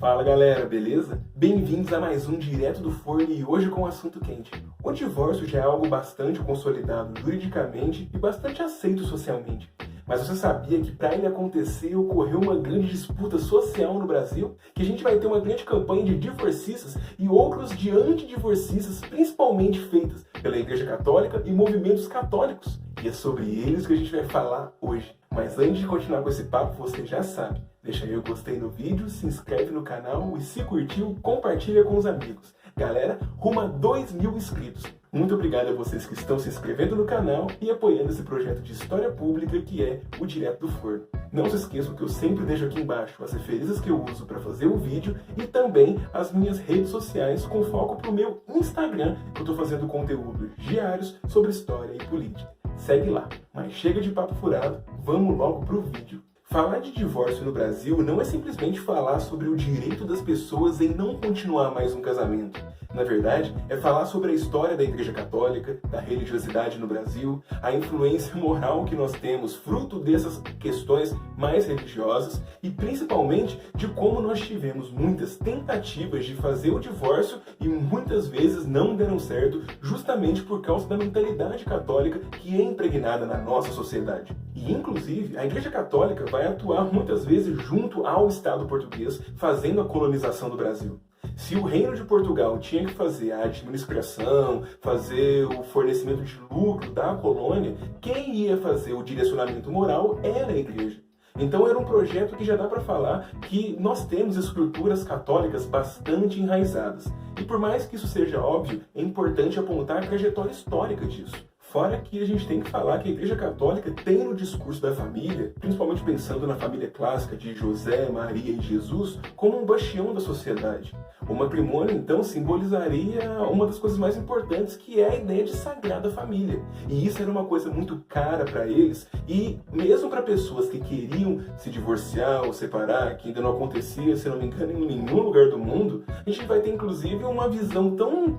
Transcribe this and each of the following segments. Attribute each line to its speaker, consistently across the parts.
Speaker 1: Fala galera, beleza? Bem-vindos a mais um Direto do Forno e hoje com um assunto quente. O divórcio já é algo bastante consolidado juridicamente e bastante aceito socialmente. Mas você sabia que para ele acontecer ocorreu uma grande disputa social no Brasil? Que a gente vai ter uma grande campanha de divorcistas e outros de antidivorcistas, principalmente feitas pela Igreja Católica e movimentos católicos? E é sobre eles que a gente vai falar hoje. Mas antes de continuar com esse papo, você já sabe. Deixa aí o gostei no vídeo, se inscreve no canal e se curtiu, compartilha com os amigos. Galera, rumo a 2.000 inscritos. Muito obrigado a vocês que estão se inscrevendo no canal e apoiando esse projeto de história pública que é o Direto do Forno. Não se esqueçam que eu sempre deixo aqui embaixo as referências que eu uso para fazer o vídeo e também as minhas redes sociais com foco para o meu Instagram, que eu estou fazendo conteúdos diários sobre história e política. Segue lá. Mas chega de papo furado, vamos logo pro vídeo. Falar de divórcio no Brasil não é simplesmente falar sobre o direito das pessoas em não continuar mais um casamento. Na verdade, é falar sobre a história da Igreja Católica, da religiosidade no Brasil, a influência moral que nós temos fruto dessas questões mais religiosas e principalmente de como nós tivemos muitas tentativas de fazer o divórcio e muitas vezes não deram certo justamente por causa da mentalidade católica que é impregnada na nossa sociedade. E inclusive a Igreja Católica vai atuar muitas vezes junto ao Estado português fazendo a colonização do Brasil. Se o Reino de Portugal tinha que fazer a administração, fazer o fornecimento de lucro da colônia, quem ia fazer o direcionamento moral era a Igreja. Então era um projeto que já dá para falar que nós temos estruturas católicas bastante enraizadas. E por mais que isso seja óbvio, é importante apontar a trajetória histórica disso. Fora que a gente tem que falar que a Igreja Católica tem no discurso da família, principalmente pensando na família clássica de José, Maria e Jesus, como um bastião da sociedade. O matrimônio, então, simbolizaria uma das coisas mais importantes, que é a ideia de sagrada família. E isso era uma coisa muito cara para eles, e mesmo para pessoas que queriam se divorciar ou separar, que ainda não acontecia, se não me engano, em nenhum lugar do mundo, a gente vai ter, inclusive, uma visão tão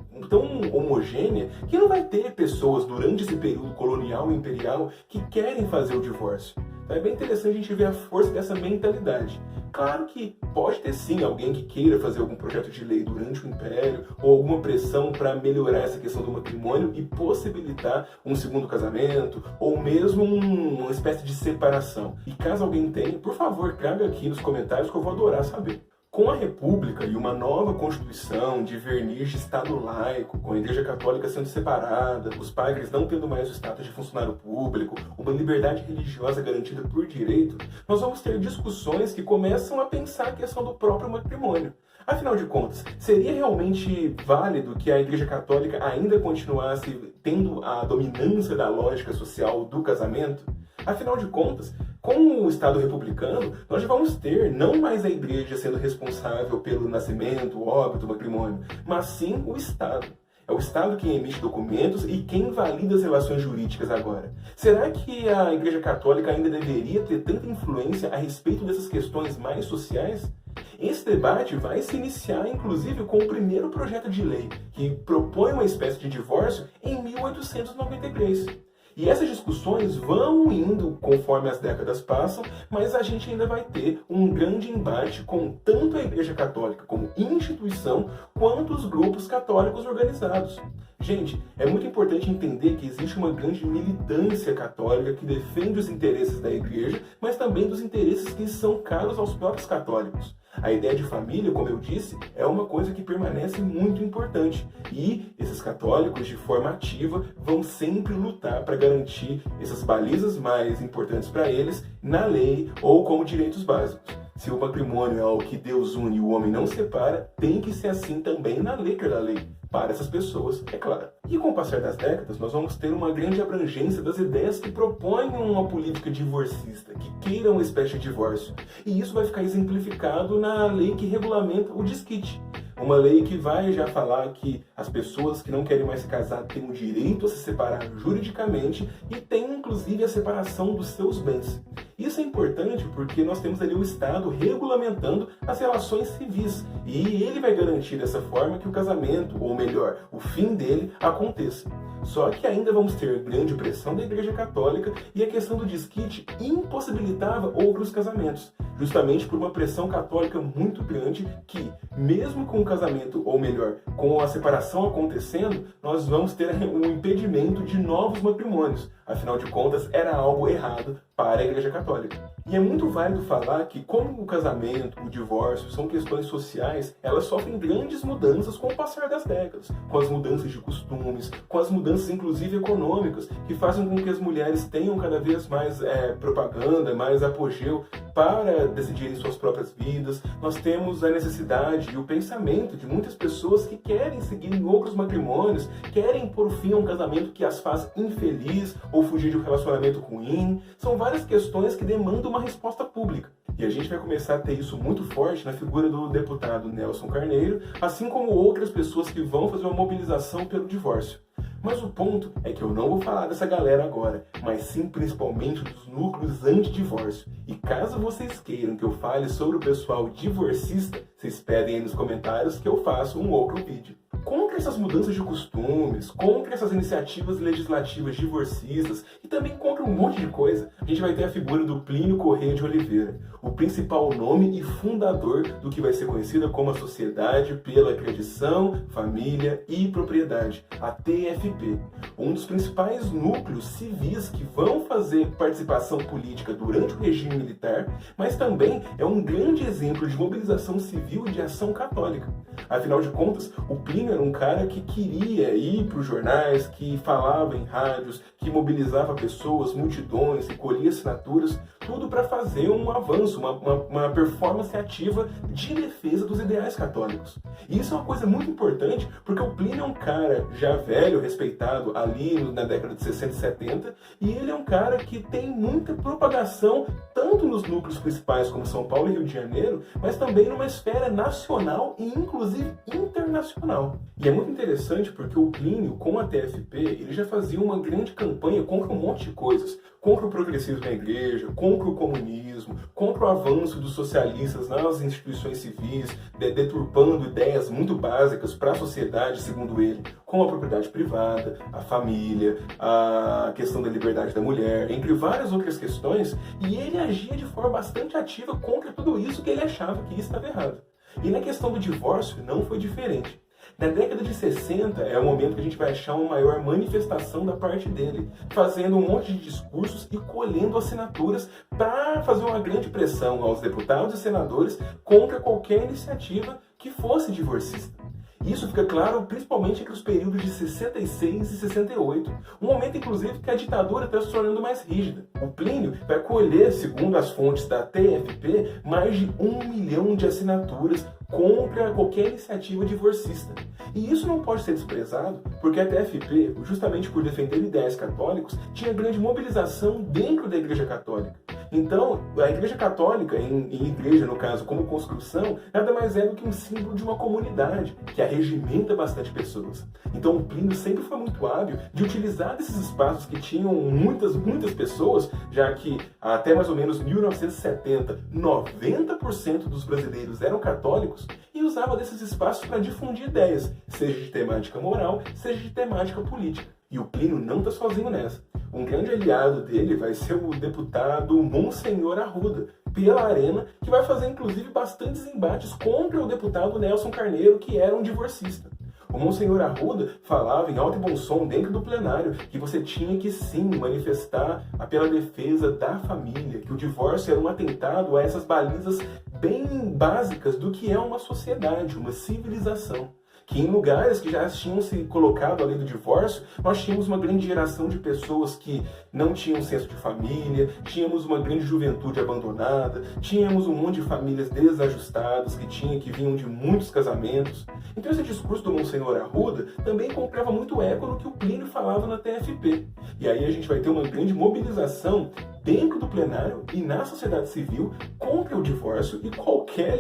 Speaker 1: homogênea que não vai ter pessoas durante esse período colonial e imperial que querem fazer o divórcio. Então é bem interessante a gente ver a força dessa mentalidade. Claro que pode ter sim alguém que queira fazer algum projeto de lei durante o Império ou alguma pressão para melhorar essa questão do matrimônio e possibilitar um segundo casamento ou mesmo uma espécie de separação. E caso alguém tenha, por favor, traga aqui nos comentários que eu vou adorar saber. Com a República e uma nova Constituição de verniz de Estado laico, com a Igreja Católica sendo separada, os padres não tendo mais o status de funcionário público, uma liberdade religiosa garantida por direito, nós vamos ter discussões que começam a pensar a questão do próprio matrimônio. Afinal de contas, seria realmente válido que a Igreja Católica ainda continuasse tendo a dominância da lógica social do casamento? Afinal de contas, com o Estado republicano, nós já vamos ter não mais a Igreja sendo responsável pelo nascimento, o óbito, o matrimônio, mas sim o Estado. É o Estado quem emite documentos e quem valida as relações jurídicas agora. Será que a Igreja Católica ainda deveria ter tanta influência a respeito dessas questões mais sociais? Esse debate vai se iniciar, inclusive, com o primeiro projeto de lei, que propõe uma espécie de divórcio em 1893. E essas discussões vão indo conforme as décadas passam, mas a gente ainda vai ter um grande embate com tanto a Igreja Católica como instituição, quanto os grupos católicos organizados. Gente, é muito importante entender que existe uma grande militância católica que defende os interesses da Igreja, mas também dos interesses que são caros aos próprios católicos. A ideia de família, como eu disse, é uma coisa que permanece muito importante. E esses católicos, de forma ativa, vão sempre lutar para garantir essas balizas mais importantes para eles na lei ou como direitos básicos. Se o matrimônio é algo que Deus une e o homem não separa, tem que ser assim também na letra da lei. Para essas pessoas, é claro. E com o passar das décadas, nós vamos ter uma grande abrangência das ideias que propõem uma política divorcista, que queiram uma espécie de divórcio. E isso vai ficar exemplificado na lei que regulamenta o desquite. Uma lei que vai já falar que as pessoas que não querem mais se casar têm o direito a se separar juridicamente e têm, inclusive, a separação dos seus bens. Isso é importante porque nós temos ali o Estado regulamentando as relações civis e ele vai garantir dessa forma que o casamento, ou melhor, o fim dele, aconteça. Só que ainda vamos ter grande pressão da Igreja Católica e a questão do desquite impossibilitava outros casamentos, justamente por uma pressão católica muito grande que, mesmo com o casamento, ou melhor, com a separação acontecendo, nós vamos ter um impedimento de novos matrimônios. Afinal de contas, era algo errado para a Igreja Católica. E é muito válido falar que, como o casamento, o divórcio são questões sociais, elas sofrem grandes mudanças com o passar das décadas, com as mudanças de costumes, com as mudanças inclusive econômicas, que fazem com que as mulheres tenham cada vez mais propaganda, mais apogeu para decidirem suas próprias vidas. Nós temos a necessidade e o pensamento de muitas pessoas que querem seguir em outros matrimônios, querem pôr fim a um casamento que as faz infeliz ou fugir de um relacionamento ruim. São várias questões que demandam uma resposta pública. E a gente vai começar a ter isso muito forte na figura do deputado Nelson Carneiro, assim como outras pessoas que vão fazer uma mobilização pelo divórcio. Mas o ponto é que eu não vou falar dessa galera agora, mas sim principalmente dos núcleos anti-divórcio. E caso vocês queiram que eu fale sobre o pessoal divorcista, vocês pedem aí nos comentários que eu faço um outro vídeo. Contra essas mudanças de costumes, contra essas iniciativas legislativas divorcistas e também contra um monte de coisa, a gente vai ter a figura do Plínio Corrêa de Oliveira, o principal nome e fundador do que vai ser conhecida como a Sociedade pela Tradição, Família e Propriedade, a TFP, um dos principais núcleos civis que vão fazer participação política durante o regime militar, mas também é um grande exemplo de mobilização civil e de ação católica. Afinal de contas, o Plínio era um cara que queria ir para os jornais, que falava em rádios, que mobilizava pessoas, multidões, que colhia assinaturas, tudo para fazer um avanço, uma performance ativa de defesa dos ideais católicos. E isso é uma coisa muito importante, porque o Plínio é um cara já velho, respeitado ali na década de 60 e 70, e ele é um cara que tem muita propagação, tanto nos núcleos principais como São Paulo e Rio de Janeiro, mas também numa esfera nacional e inclusive internacional. E é muito interessante porque o Plínio, com a TFP, ele já fazia uma grande campanha contra um monte de coisas. Contra o progressismo na igreja, contra o comunismo, contra o avanço dos socialistas nas instituições civis, deturpando ideias muito básicas para a sociedade, segundo ele, como a propriedade privada, a família, a questão da liberdade da mulher, entre várias outras questões, e ele agia de forma bastante ativa contra tudo isso que ele achava que estava errado. E na questão do divórcio não foi diferente. Na década de 60 é o momento que a gente vai achar uma maior manifestação da parte dele, fazendo um monte de discursos e colhendo assinaturas para fazer uma grande pressão aos deputados e senadores contra qualquer iniciativa que fosse divorcista. Isso fica claro principalmente entre os períodos de 66 e 68, um momento inclusive que a ditadura está se tornando mais rígida. O Plínio vai colher, segundo as fontes da TFP, mais de 1 milhão de assinaturas contra qualquer iniciativa divorcista. E isso não pode ser desprezado, porque a TFP, justamente por defender ideias católicos, tinha grande mobilização dentro da Igreja Católica. Então, a Igreja Católica, em igreja, no caso, como construção, nada mais é do que um símbolo de uma comunidade, que arregimenta bastante pessoas. Então, o Plínio sempre foi muito hábil de utilizar desses espaços que tinham muitas pessoas, já que até mais ou menos 1970, 90% dos brasileiros eram católicos, e usava desses espaços para difundir ideias, seja de temática moral, seja de temática política. E o Plínio não está sozinho nessa. Um grande aliado dele vai ser o deputado Monsenhor Arruda, pela Arena, que vai fazer inclusive bastantes embates contra o deputado Nelson Carneiro, que era um divorcista. O Monsenhor Arruda falava em alto e bom som dentro do plenário que você tinha que sim manifestar pela defesa da família, que o divórcio era um atentado a essas balizas bem básicas do que é uma sociedade, uma civilização. Que em lugares que já tinham se colocado a lei do divórcio, nós tínhamos uma grande geração de pessoas que não tinham senso de família, tínhamos uma grande juventude abandonada, tínhamos um monte de famílias desajustadas que vinham de muitos casamentos. Então esse discurso do Monsenhor Arruda também comprava muito eco no que o Plínio falava na TFP. E aí a gente vai ter uma grande mobilização dentro do plenário e na sociedade civil contra o divórcio e qualquer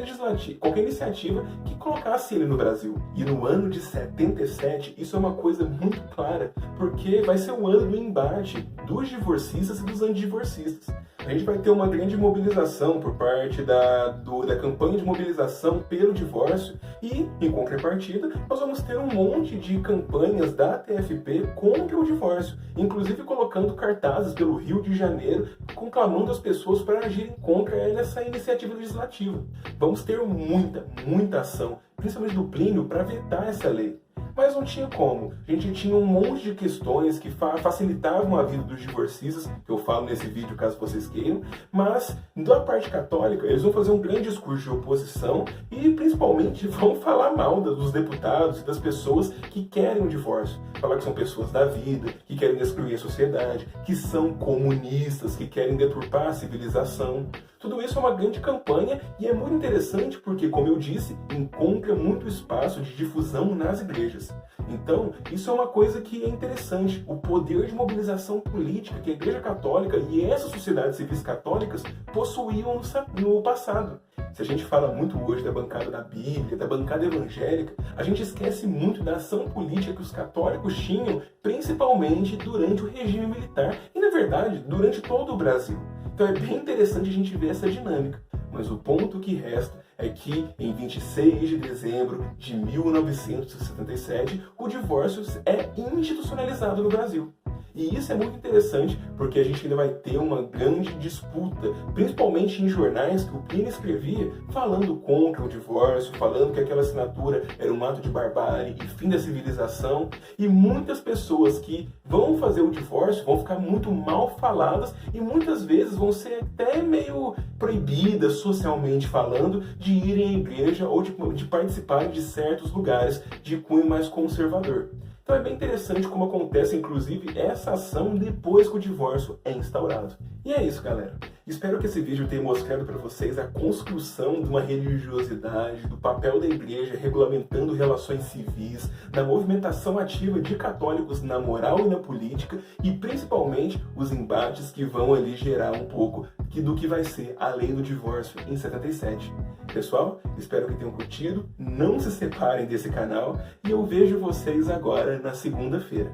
Speaker 1: iniciativa que colocasse ele no Brasil. E no ano de 77, isso é uma coisa muito clara, porque vai ser o ano do embate dos divorcistas e dos antidivorcistas. a gente vai ter uma grande mobilização por parte da campanha de mobilização pelo divórcio e, em contrapartida, nós vamos ter um monte de campanhas da TFP contra o divórcio, inclusive colocando cartazes pelo Rio de Janeiro, conclamando as pessoas para agirem contra essa iniciativa legislativa. Vamos ter muita ação, principalmente do Plínio, para vetar essa lei. Mas não tinha como. A gente tinha um monte de questões que facilitavam a vida dos divorcistas, que eu falo nesse vídeo caso vocês queiram, mas da parte católica eles vão fazer um grande discurso de oposição e principalmente vão falar mal dos deputados e das pessoas que querem o divórcio. Falar que são pessoas da vida, que querem destruir a sociedade, que são comunistas, que querem deturpar a civilização. Tudo isso é uma grande campanha e é muito interessante porque, como eu disse, encontra muito espaço de difusão nas igrejas. Então, isso é uma coisa que é interessante, o poder de mobilização política que a Igreja Católica e essas sociedades civis católicas possuíam no passado. Se a gente fala muito hoje da bancada da Bíblia, da bancada evangélica, a gente esquece muito da ação política que os católicos tinham, principalmente durante o regime militar e, na verdade, durante todo o Brasil. Então é bem interessante a gente ver essa dinâmica. Mas o ponto que resta é que, em 26 de dezembro de 1977, o divórcio é institucionalizado no Brasil. E isso é muito interessante porque a gente ainda vai ter uma grande disputa, principalmente em jornais que o Plínio escrevia falando contra o divórcio, falando que aquela assinatura era um ato de barbárie e fim da civilização. E muitas pessoas que vão fazer o divórcio vão ficar muito mal faladas e muitas vezes vão ser até meio proibidas, socialmente falando, de irem à igreja ou de participarem de certos lugares de cunho mais conservador. Então é bem interessante como acontece, inclusive, essa ação depois que o divórcio é instaurado. E é isso, galera. Espero que esse vídeo tenha mostrado para vocês a construção de uma religiosidade, do papel da igreja regulamentando relações civis, da movimentação ativa de católicos na moral e na política e, principalmente, os embates que vão ali gerar um pouco do que vai ser a lei do divórcio em 77. Pessoal, espero que tenham curtido, não se separem desse canal e eu vejo vocês agora na segunda-feira.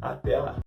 Speaker 1: Até lá!